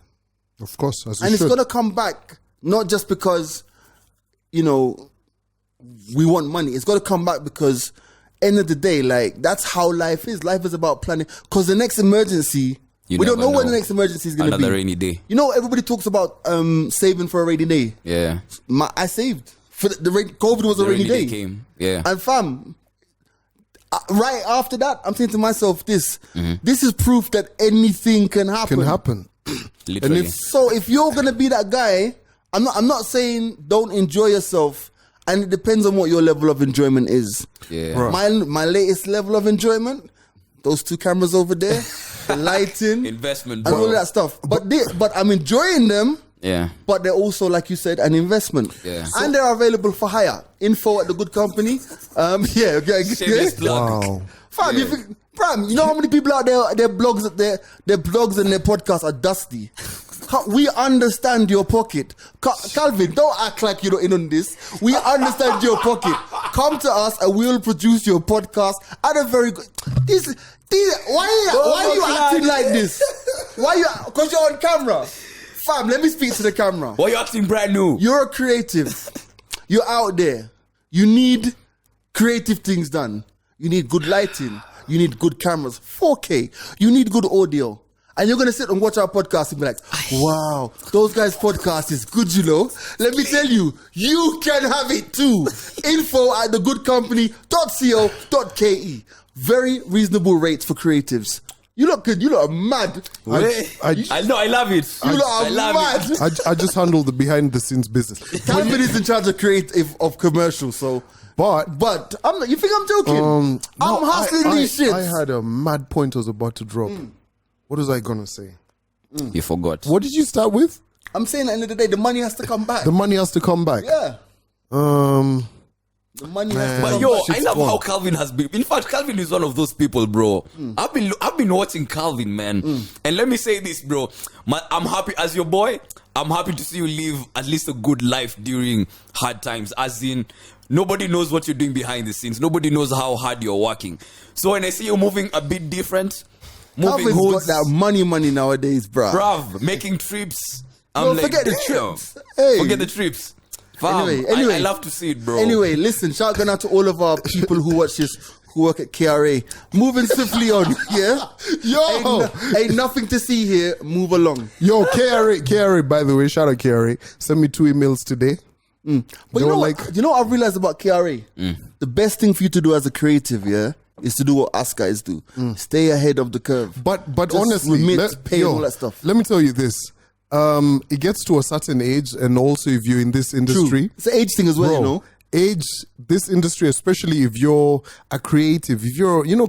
Of course, as And it's gonna come back not just because, we want money. It's gotta come back because end of the day, like, that's how life is. Life is about planning. Because the next emergency, we don't know when the next emergency is gonna be. Another rainy day. Everybody talks about saving for a rainy day. Yeah. I saved. For the COVID was a rainy day. Came. Yeah. And fam, right after that, I'm saying to myself, this is proof that anything can happen. Can happen. Literally. So if you're gonna be that guy, I'm not saying don't enjoy yourself, and it depends on what your level of enjoyment is. Yeah. Bro. My latest level of enjoyment, those two cameras over there, the lighting, Investment, and bro. all of that stuff. But I'm enjoying them. Yeah. But they're also, like you said, an investment. Yeah. And they're available for hire. Info at the good company. Shameless plug. Wow. Fam, you know how many people out there, their blogs and their podcasts are dusty. We understand your pocket. Calvin, don't act like you're not in on this. We understand your pocket. Come to us and we'll produce your podcast at a very good... Why are you acting like this? Because you're on camera. Fam, let me speak to the camera. Why are you acting brand new? You're a creative. You're out there. You need creative things done. You need good lighting. You need good cameras. 4K. You need good audio. And you're going to sit and watch our podcast and be like, wow, those guys' podcast is good, Let me tell you, you can have it too. Info at thegoodcompany.co.ke. Very reasonable rates for creatives. You look good. You look mad. I know, I love it. You look mad. I just handle the behind the scenes business. Calvin is in charge of of commercials, so... But you think I'm joking? I'm hustling these shits. I had a mad point I was about to drop. What was I gonna say? You forgot. What did you start with? I'm saying at the end of the day, the money has to come back. The money has to come back. Yeah. The money has to But come yo, back. I love how Calvin has been. In fact, Calvin is one of those people, bro. I've been watching Calvin, man. And let me say this, bro. I'm happy as your boy. I'm happy to see you live at least a good life during hard times. As in, nobody knows what you're doing behind the scenes. Nobody knows how hard you're working. So when I see you moving a bit different, moving Calvin's hoods, got that money nowadays, bruh. bruv, making trips. Bro, I'm like, forget the damn. trips. Hey. Forget the trips. Anyway, I love to see it, bro. Anyway, listen, shout out to all of our people who watch this, who work at KRA. Moving swiftly on, yeah? Yo! Ain't nothing to see here. Move along. Yo, KRA, by the way, shout out KRA. Send me 2 emails today. But you know what I've realized about KRA? The best thing for you to do as a creative, yeah, is to do what us guys do. Stay ahead of the curve. But Just honestly, pay all that stuff. Let me tell you this. It gets to a certain age, and also if you're in this industry, True. It's an age thing as well, bro, you know. Age, this industry, especially if you're a creative,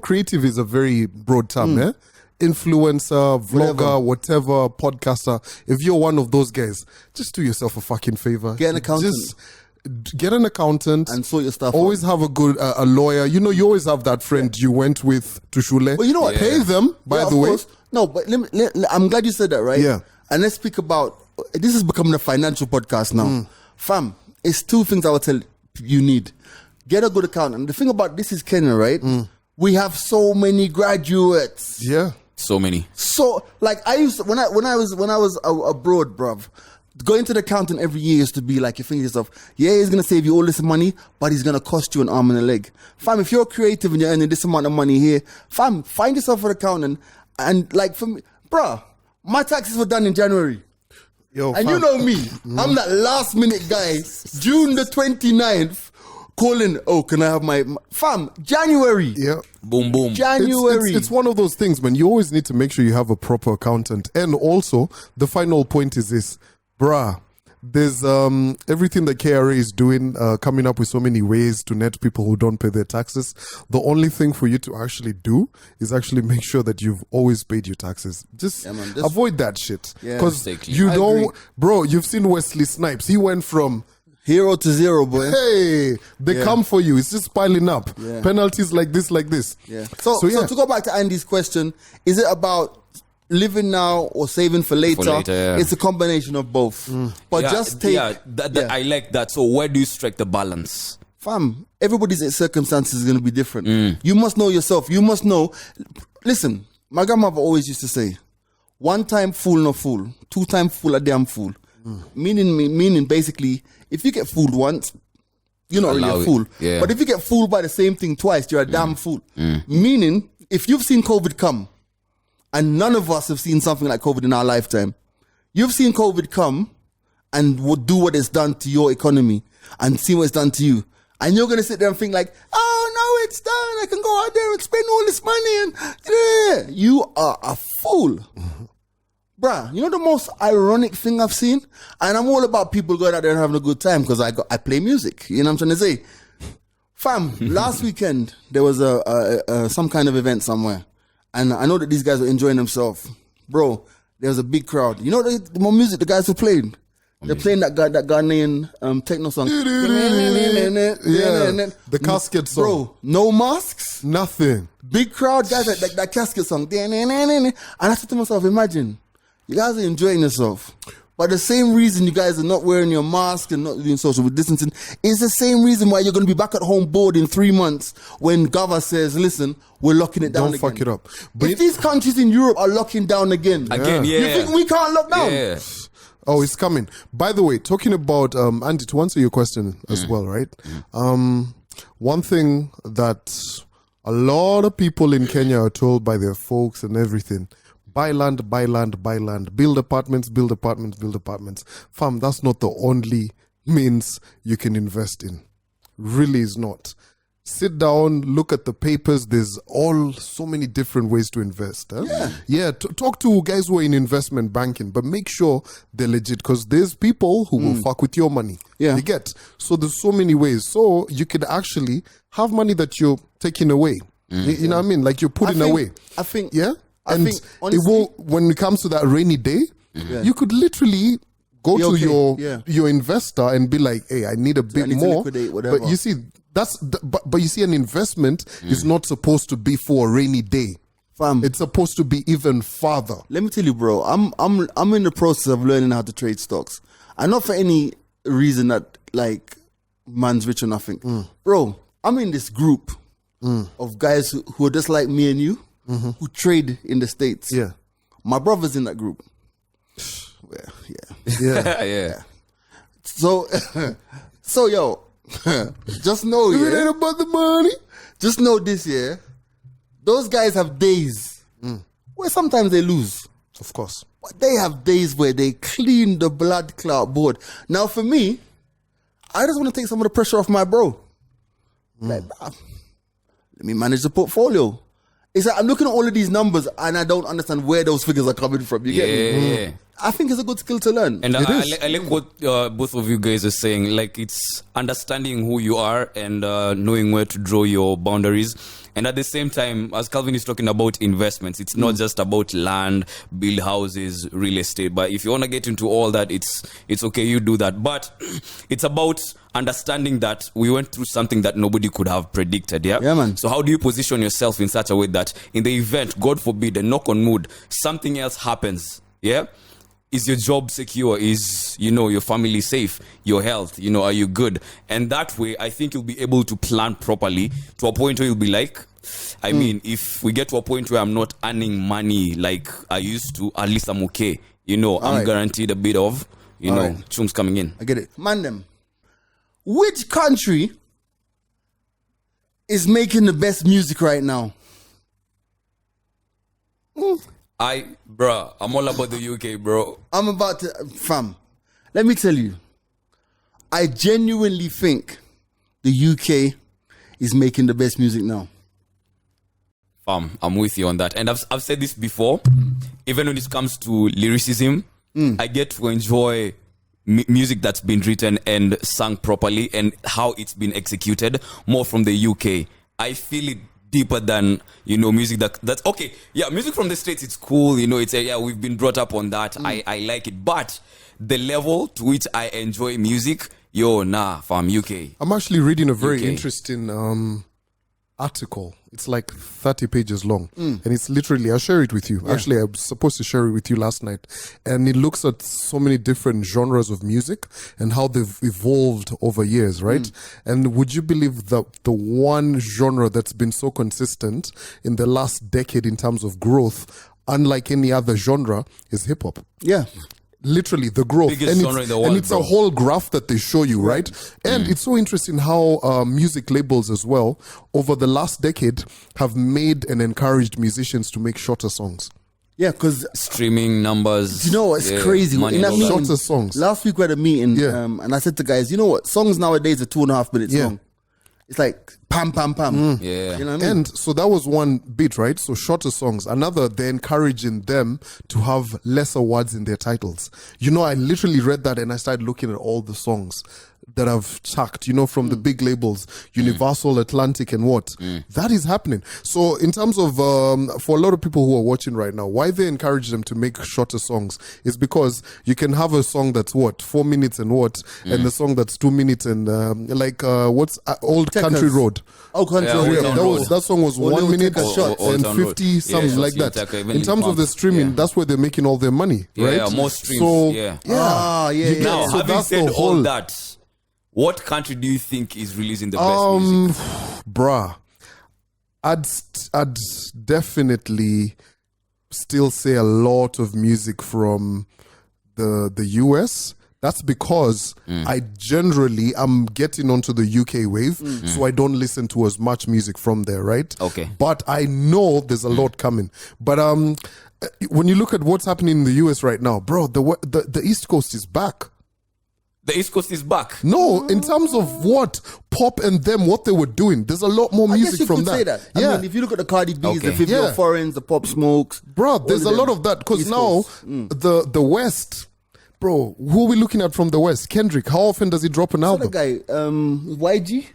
creative is a very broad term, eh? Influencer, vlogger, whatever, podcaster. If you're one of those guys, just do yourself a fucking favor. Get an accountant. Just get an accountant and sort your stuff. Always have a good a lawyer. You know, you always have that friend you went with to Shule. Well, you know what? Pay them, by the way. Course. No, but I'm glad you said that, right? Yeah. And let's speak about, this is becoming a financial podcast now. Fam, it's 2 things I would tell you need. Get a good accountant. The thing about this is Kenya, right? We have so many graduates. Yeah. So many. So, like, I used to, when I was abroad, bruv, going to the accountant every year used to be like, you think to yourself, yeah, he's gonna save you all this money, but he's gonna cost you an arm and a leg. Fam, if you're creative and you're earning this amount of money here, fam, find yourself an accountant. And like for me, bruh, my taxes were done in January. Yo, and fam. you know me, I'm that last minute guy, June the 29th, calling, oh, can I have my fam, January. Yeah. Boom, boom. January. It's one of those things, man. You always need to make sure you have a proper accountant. And also, the final point is this, bruh, there's everything that KRA is doing, coming up with so many ways to net people who don't pay their taxes. The only thing for you to actually do is actually make sure that you've always paid your taxes. Just avoid that shit. Because you don't, bro, you've seen Wesley Snipes. He went from hero to zero, boy. Hey, they come for you. It's just piling up. Penalties like this. Yeah. So to go back to Andy's question, is it about living now or saving for later? It's a combination of both. But just take... I like that. So where do you strike the balance? Fam, everybody's circumstances is going to be different. You must know yourself. You must know... Listen, my grandmother always used to say, 1 time fool, no fool. 2 time fool, a damn fool. Meaning basically, if you get fooled once, you're not really a fool. Yeah. But if you get fooled by the same thing twice, you're a damn fool. Meaning, if you've seen COVID come, and none of us have seen something like COVID in our lifetime, you've seen COVID come and do what it's done to your economy and see what it's done to you. And you're going to sit there and think like, oh, no, it's done. I can go out there and spend all this money. And you are a fool. Bruh, you know the most ironic thing I've seen? And I'm all about people going out there and having a good time because I play music. You know what I'm trying to say? Fam, last weekend, there was some kind of event somewhere. And I know that these guys were enjoying themselves. Bro, there was a big crowd. You know the more music the guys were playing? They're playing that Ghanaian techno song. Yeah, the casket song. Bro, no masks. Nothing. Big crowd, guys, that casket song. And I said to myself, imagine, you guys are enjoying yourself. But the same reason you guys are not wearing your mask and not doing social distancing is the same reason why you're going to be back at home bored in 3 months when Gava says, listen, we're locking it down again. Don't fuck it up. But if these countries in Europe are locking down again, you think we can't lock down? Yeah. Oh, it's coming. By the way, talking about, Andy, to answer your question as well, right? One thing that a lot of people in Kenya are told by their folks and everything, buy land, buy land, buy land. Build apartments, build apartments, build apartments. Fam, that's not the only means you can invest in. Really is not. Sit down, look at the papers. There's so many different ways to invest. Talk to guys who are in investment banking, but make sure they're legit because there's people who will fuck with your money. You get? So there's so many ways. So you could actually have money that you're taking away. You know what I mean? Like you're putting away. I think... Yeah? And honestly, it will, when it comes to that rainy day, you could literally go to your investor and be like, hey, I need a bit more. But you see, but you see, an investment is not supposed to be for a rainy day. Fam, it's supposed to be even farther. Let me tell you, bro, I'm in the process of learning how to trade stocks. And not for any reason that like man's rich or nothing. Bro, I'm in this group of guys who are just like me and you. Who trade in the States. Yeah. My brother's in that group. Yeah. So, yo, just know, It ain't about the money. Just know this, yeah. Those guys have days where sometimes they lose. Of course. But they have days where they clean the blood clot board. Now, for me, I just want to take some of the pressure off my bro. Like, let me manage the portfolio. It's like I'm looking at all of these numbers and I don't understand where those figures are coming from. You get me? I think it's a good skill to learn. And I like what both of you guys are saying. Like, it's understanding who you are and knowing where to draw your boundaries. And at the same time, as Calvin is talking about investments, it's not just about land, build houses, real estate. But if you want to get into all that, it's okay, you do that. But it's about understanding that we went through something that nobody could have predicted. Yeah, man. So how do you position yourself in such a way that in the event, God forbid, a knock on wood, something else happens? Yeah. Is your job secure? Is, your family safe? Your health, are you good? And that way, I think you'll be able to plan properly to a point where you'll be like, I mean, if we get to a point where I'm not earning money like I used to, at least I'm okay. I'm guaranteed a bit of, chums coming in. I get it. Man, them. Which country is making the best music right now? I'm all about the UK, bro. I'm about to, fam. Let me tell you, I genuinely think the UK is making the best music now. Fam, I'm with you on that. And I've said this before, even when it comes to lyricism, I get to enjoy music that's been written and sung properly and how it's been executed more from the UK. I feel it deeper than music that's okay. Yeah, music from the States, it's cool. We've been brought up on that. I like it, but the level to which I enjoy music, from UK. I'm actually reading a very interesting article. It's like 30 pages long, and it's literally, I'll share it with you. Actually, I was supposed to share it with you last night, and it looks at so many different genres of music and how they've evolved over years, right? And would you believe that the one genre that's been so consistent in the last decade in terms of growth, unlike any other genre, is hip hop? Yeah. Literally the growth, biggest genre in the world, and it's a whole graph that they show you, right? And it's so interesting how music labels as well over the last decade have made and encouraged musicians to make shorter songs. Yeah, because streaming numbers. You know what? It's crazy. In that meeting, shorter songs. Last week we had a meeting, and I said to guys, you know what? Songs nowadays are 2.5 minutes long. It's like pam, pam, pam. Yeah. You know what I mean? And so that was one bit, right? So shorter songs. Another, they're encouraging them to have lesser words in their titles. I literally read that and I started looking at all the songs that I've chucked, from the big labels, Universal, Atlantic, and what. That is happening. So in terms of, for a lot of people who are watching right now, why they encourage them to make shorter songs is because you can have a song that's 4 minutes and and the song that's 2 minutes and what's Old Country Road. Oh, Country Road. That song was 1 minute and 50 something like that. In terms of the streaming, that's where they're making all their money, right? Yeah, more streams. So, Now, so having said all that, what country do you think is releasing the best music? Bruh, I'd definitely still say a lot of music from the US. That's because I generally am getting onto the UK wave, so I don't listen to as much music from there, right? Okay. But I know there's a lot coming. But when you look at what's happening in the US right now, bro, the East Coast is back. The East Coast is back. No, in terms of what pop and them, what they were doing, there's a lot more music from that. Say that. I mean, if you look at the Cardi B's, the 50 Foreigns, the Pop Smokes, bro, there's a lot of that because now the West, bro, who are we looking at from the West? Kendrick. How often does he drop an album? The guy, YG.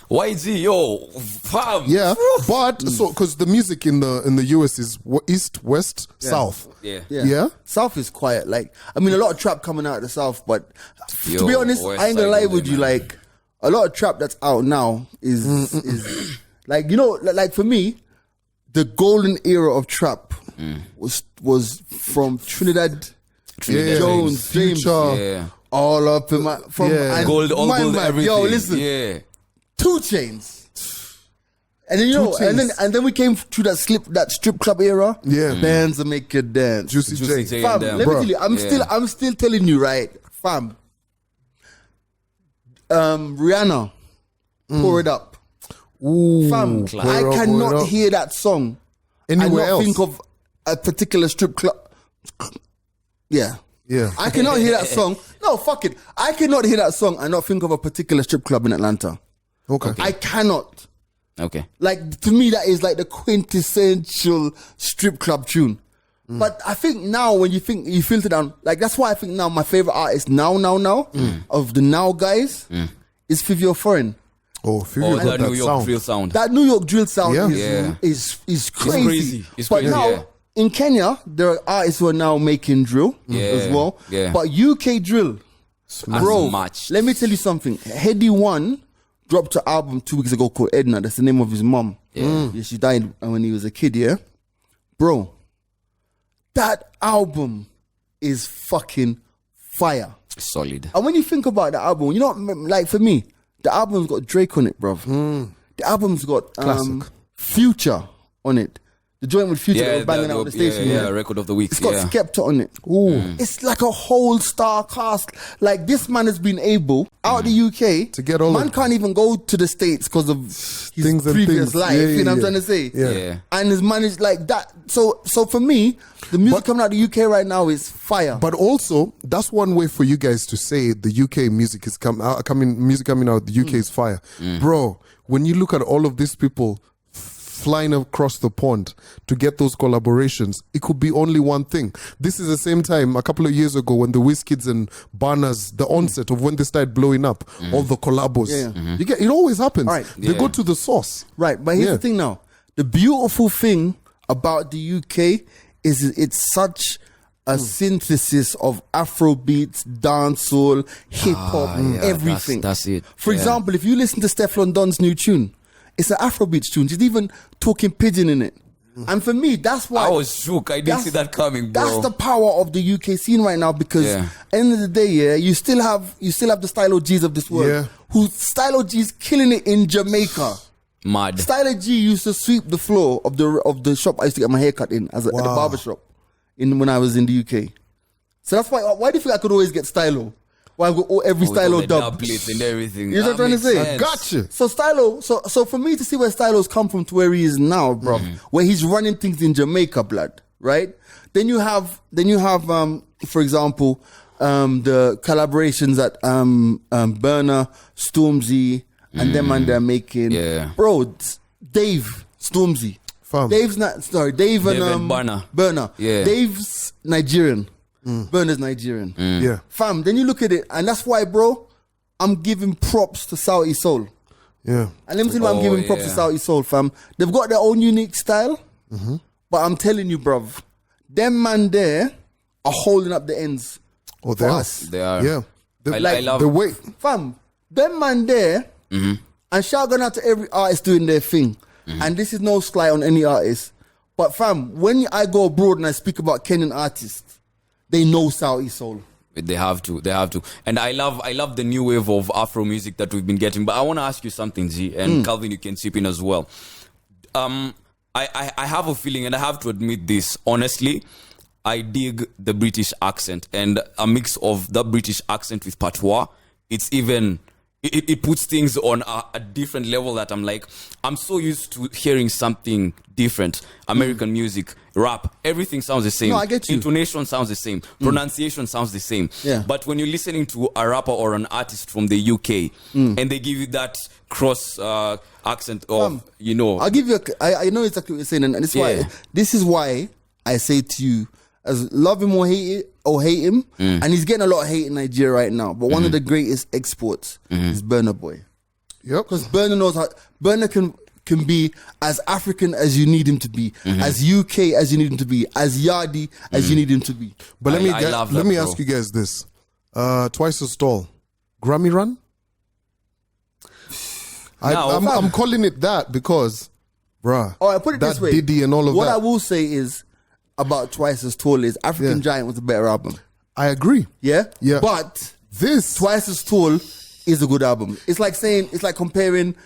YG, yo, fam. Yeah, but so because the music in the US is East, West, South. Yeah. South is quiet. Like, I mean, a lot of trap coming out of the South, but to be honest, I ain't gonna lie with you. Like, a lot of trap that's out now is like, like for me, the golden era of trap was from Trinidad Jones, James, all up in my gold, everything. Yo, listen, 2 Chainz. And then and then we came to that strip club era. Yeah, bands that make you dance. Juicy J. Fam, let me tell you, I'm still telling you, right, fam. Rihanna, Pour It Up. Ooh, Fam, I cannot hear that song anywhere and not else. think of a particular strip club. Yeah. Yeah. I cannot hear that song. No, fuck it. I cannot hear that song and not think of a particular strip club in Atlanta. Okay. I cannot. Okay. Like, to me, that is like the quintessential strip club tune. But I think now when you filter down, like that's why I think now my favorite artist now of the now guys is Fivio Foreign. Oh, Fivio got that that New York sound. drill sound. That New York drill sound Yeah. is crazy. It's but crazy, now yeah. in Kenya, there are artists who are now making drill as well. Yeah. But UK drill, bro, much. let me tell you something. Heady One dropped an album 2 weeks ago called Edna. That's the name of his mom. Yeah, she died when he was a kid, yeah? Bro, that album is fucking fire. Solid. And when you think about the album, you know, like for me, the album's got Drake on it, bruv. The album's got Classic. Future on it. The joint with Future that was banging out on the station. Yeah, record of the week. It's got Skepta on it. Ooh. It's like a whole star cast. Like this man has been able, out the UK, To get all man of- can't even go to the States because of his Things and previous things. life. Yeah, you know what I'm yeah. trying to say? Yeah. And his man is like that. So for me, the music coming out of the UK right now is fire. But also, that's one way for you guys to say the UK music is coming out the UK is fire. Bro, when you look at all of these people flying across the pond to get those collaborations, it could be only one thing. This is the same time a couple of years ago when the Wizkids and Banners, the onset of when they started blowing up, all the collabos. Yeah. You get, it always happens. Right. They go to the source. Right, but here's the thing now. The beautiful thing about the UK is it's such a synthesis of Afro beats, dancehall, hip hop, everything. That's it. For example, if you listen to Stefflon Don's new tune, it's an Afrobeats tune. He's even talking pidgin in it. And for me, that's why I was shook. I didn't see that coming, bro. That's the power of the UK scene right now because end of the day, you still have the Stylo G's of this world. Yeah. Who Stylo G's killing it in Jamaica. Mad. Stylo G used to sweep the floor of the shop I used to get my hair cut in at the barber shop when I was in the UK. So that's why do you think I could always get Stylo? Why I've got every Stylo dub plates and everything. You know what I'm trying to say? Gotcha. So Stylo, so for me to see where Stylo's come from to where he is now, bro, where he's running things in Jamaica, blood, right? Then you have, for example, the collaborations that Burner, Stormzy, and them and they're making. Yeah. Bro, Dave, Stormzy. Fam. Dave and Burner. Yeah. Dave's Nigerian. Burner's Nigerian. Yeah. Fam, then you look at it, and that's why, bro, I'm giving props to Saudi Soul. Yeah. And let me tell you why I'm giving props to Saudi Soul, fam. They've got their own unique style, but I'm telling you, bruv, them man there are holding up the ends. Oh, for they are. us. They are. Yeah. I love the way. Fam, them man there, and shout out to every artist doing their thing. And this is no slight on any artist. But fam, when I go abroad and I speak about Kenyan artists, they know Saudi Soul. They have to. And I love the new wave of Afro music that we've been getting. But I want to ask you something, Z, and Calvin, you can chip in as well. I have a feeling, and I have to admit this, honestly, I dig the British accent, and a mix of the British accent with patois. It's even... It puts things on a different level that I'm like, I'm so used to hearing something different. American music, rap, everything sounds the same. No, I get you. Intonation sounds the same. Pronunciation sounds the same. Yeah. But when you're listening to a rapper or an artist from the UK and they give you that cross accent of, I'll give you I know exactly what you're saying, and this is why I say to you, as love him or hate him, and he's getting a lot of hate in Nigeria right now. But one of the greatest exports is Burna Boy. Yep. Because Burna knows how Burna can be as African as you need him to be, as UK as you need him to be, as Yardi as you need him to be. But let me bro. ask you guys this: Twice as Tall, Grammy run. I'm calling it that because, bruh. Oh, I put it that this way: Diddy and all of what that. I will say is about Twice as Tall is African Giant was a better album. I agree. Yeah, Yeah. But This Twice as Tall is a good album. It's like comparing.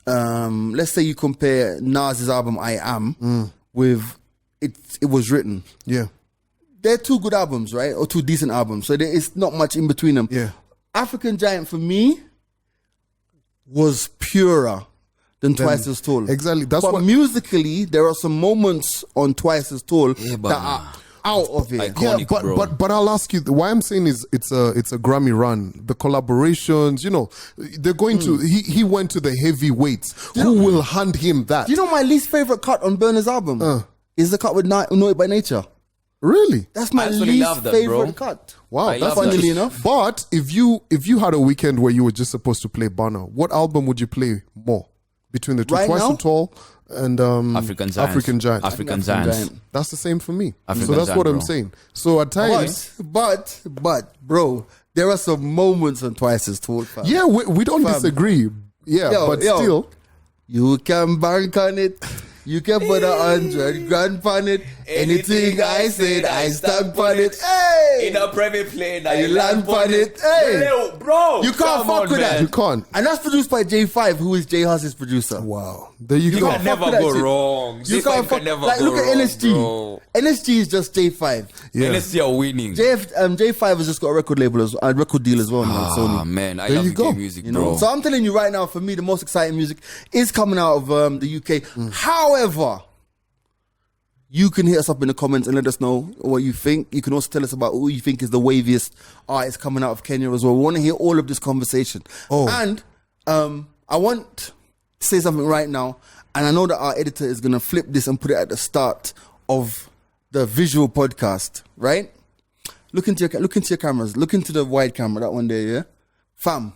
Let's say you compare Nas's album I Am with It Was Written. yeah. they're two good albums, right? Or two decent albums. So there is not much in between them. Yeah. African Giant for me was purer than Twice as Tall. Exactly. That's but what musically, there are some moments on Twice as Tall that are out of it. Iconic, yeah, but I'll ask you. Why I'm saying is it's a Grammy run. The collaborations, they're going to. He went to the heavyweights. Who will hand him that? Do you know my least favorite cut on Burna's album is the cut with Naughty by Nature. Really? That's my least favorite cut. Wow, that's funnily enough. But if you had a weekend where you were just supposed to play Burna, what album would you play more between the two? Right Twice now? as Tall and African Giants. African Giant. African Giants. That's the same for me. African so that's Giant, what I'm bro. saying. So at times, But, bro, there are some moments on Twice as Tall, fam. yeah, we don't disagree. Yeah, but still, you can bank on it. You can put 100 grand on it. Anything I said, I stamp on it. Hey! In a private plane, You land on it. Hey! Yo, bro, You can't come fuck on, with that. man. you can't. And that's produced by J5, who is J Huss's producer. Wow, there you You go. can never with that go shit. wrong. You can't fuck. never Like, go look at wrong, NSG. bro. NSG is just J5. Yeah. NSG are winning. J5 has just got a record label a record deal as well now. Ah, Sony. man, I There love you go. UK music, You bro. know, so I'm telling you right now, for me, the most exciting music is coming out of the UK. However, you can hit us up in the comments and let us know what you think. You can also tell us about who you think is the waviest artist coming out of Kenya as well. We want to hear all of this conversation. Oh. And I want to say something right now, and I know that our editor is going to flip this and put it at the start of the visual podcast, right? Look into your cameras. Look into the wide camera, that one there, yeah? Fam,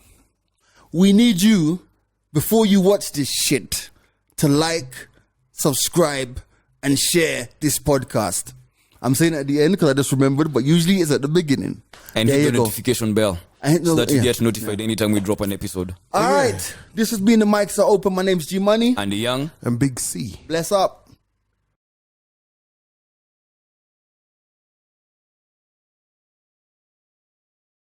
we need you, before you watch this shit, to like, subscribe, and share this podcast. I'm saying it at the end because I just remembered, but usually it's at the beginning. And there hit you the go. notification bell so that you get notified anytime we drop an episode. All right. This has been The Mics Are Open. My name's G Money. And the young. And Big C. Bless up.